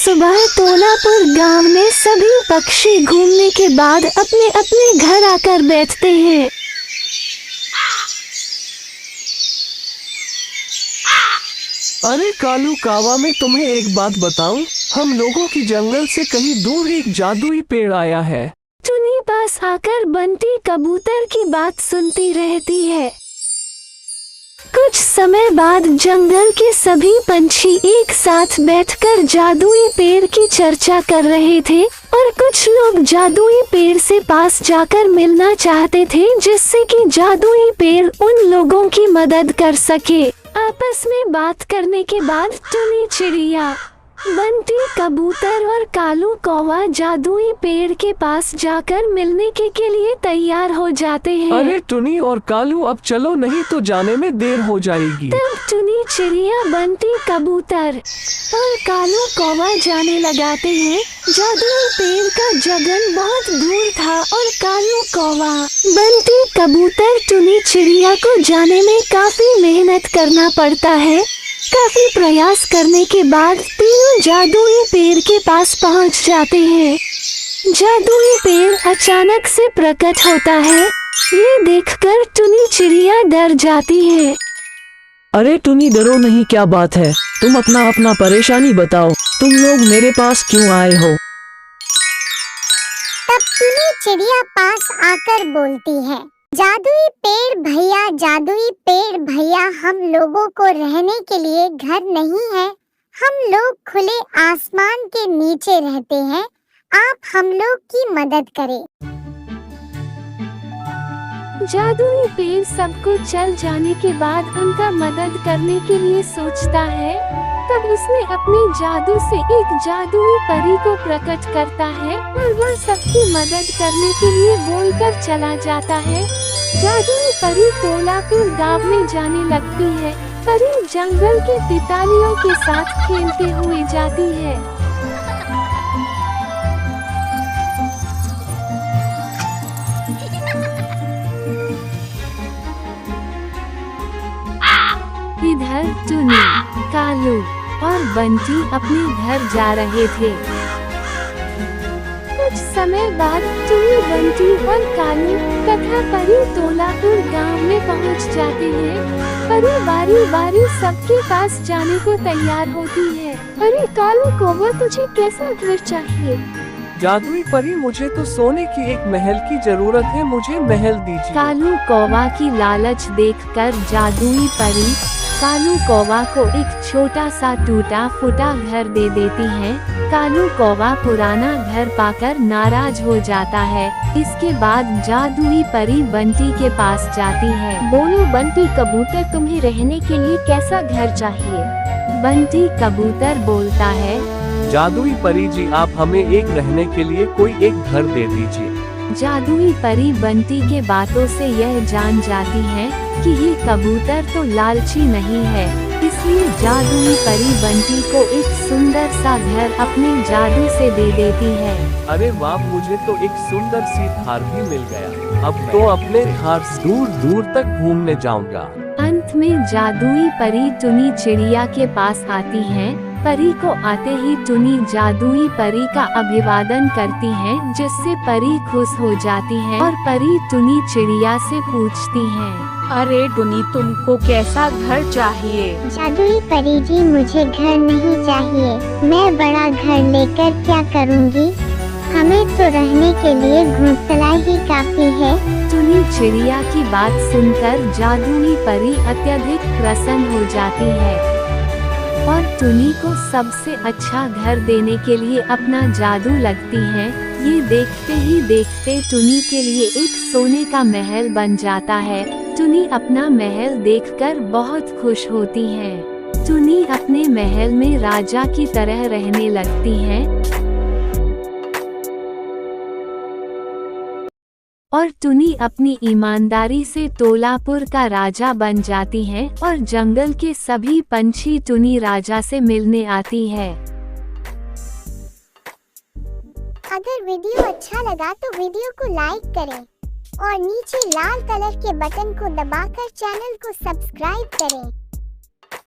सुबह तोलापुर गांव में सभी पक्षी घूमने के बाद अपने अपने घर आकर बैठते हैं। अरे कालू कावा, मैं तुम्हें एक बात बताऊं? हम लोगों की जंगल से कहीं दूर एक जादुई पेड़ आया है। टुनी पास आकर बंटी कबूतर की बात सुनती रहती है। कुछ समय बाद जंगल के सभी पंछी एक साथ बैठकर जादुई पेड़ की चर्चा कर रहे थे और कुछ लोग जादुई पेड़ से पास जाकर मिलना चाहते थे, जिससे कि जादुई पेड़ उन लोगों की मदद कर सके। आपस में बात करने के बाद टुनी चिड़िया, बंटी कबूतर और कालू कौवा जादुई पेड़ के पास जाकर मिलने के लिए तैयार हो जाते हैं। अरे टुनी और कालू, अब चलो, नहीं तो जाने में देर हो जाएगी। तब टुनी चिड़िया, बंटी कबूतर और कालू कौवा जाने लगाते हैं। जादुई पेड़ का जगन बहुत दूर था और कालू कौवा, बंटी कबूतर, टुनी चिड़िया को जाने में काफी मेहनत करना पड़ता है। काफी प्रयास करने के बाद तीनों जादुई पेड़ के पास पहुंच जाते हैं। जादुई पेड़ अचानक से प्रकट होता है। ये देखकर टुनी चिड़िया डर जाती है। अरे टुनी, डरो नहीं, क्या बात है? तुम अपना परेशानी बताओ। तुम लोग मेरे पास क्यों आए हो? तब टुनी चिड़िया पास आकर बोलती है, जादुई पेड़ भैया, जादुई पेड़ भैया, हम लोगों को रहने के लिए घर नहीं है। हम लोग खुले आसमान के नीचे रहते हैं। आप हम लोग की मदद करें। जादुई पेड़ सबको चल जाने के बाद उनका मदद करने के लिए सोचता है। तब उसने अपने जादू से एक जादुई परी को प्रकट करता है और वह सबकी मदद करने के लिए बोलकर चला जाता है। जादुई परी तोलापुर गांव में जाने लगती है। परी जंगल के तितलियों के साथ खेलते हुए जाती है। इधर टुनी, कालू और बंटी अपने घर जा रहे थे। कुछ समय बाद टुनी, बंटी और कालू तथा परी तोलापुर गांव में पहुंच जाते हैं। परी बारी बारी सबके पास जाने को तैयार होती है। अरे कालू कौवा, तुझे कैसा घर चाहिए? जादुई परी, मुझे तो सोने की एक महल की जरूरत है, मुझे महल दीजिए। कालू कौवा की लालच देखकर जादुई परी कालू कौवा को एक छोटा सा टूटा फूटा घर दे देती है। कालू कौवा पुराना घर पाकर नाराज हो जाता है। इसके बाद जादुई परी बंटी के पास जाती है। बोलो बंटी कबूतर, तुम्हें रहने के लिए कैसा घर चाहिए? बंटी कबूतर बोलता है, जादुई परी जी, आप हमें एक रहने के लिए कोई एक घर दे दीजिए। जादुई परी बंटी के बातों से यह जान जाती है कि ये कबूतर तो लालची नहीं है, इसलिए जादुई परी बंटी को एक सुंदर सा घर अपने जादू से दे देती है। अरे वाह, मुझे तो एक सुंदर सी थार भी मिल गया। अब तो अपने थार से दूर दूर तक घूमने जाऊंगा। अंत में जादुई परी टुनी चिड़िया के पास आती है। परी को आते ही टुनी जादुई परी का अभिवादन करती है, जिससे परी खुश हो जाती है और परी टुनी चिड़िया से पूछती है, अरे टुनी, तुमको कैसा घर चाहिए? जादुई परी जी, मुझे घर नहीं चाहिए। मैं बड़ा घर लेकर क्या करूँगी? हमें तो रहने के लिए घोंसला ही काफी है। टुनी चिड़िया की बात सुनकर जादुई परी अत्यधिक प्रसन्न हो जाती है और टुनी को सबसे अच्छा घर देने के लिए अपना जादू लगती है। ये देखते ही देखते टुनी के लिए एक सोने का महल बन जाता है। टुनी अपना महल देखकर बहुत खुश होती है। टुनी अपने महल में राजा की तरह रहने लगती है और टुनी अपनी ईमानदारी से तोलापुर का राजा बन जाती है और जंगल के सभी पंछी टुनी राजा से मिलने आती है। अगर वीडियो अच्छा लगा तो वीडियो को लाइक करें और नीचे लाल कलर के बटन को दबाकर चैनल को सब्सक्राइब करें।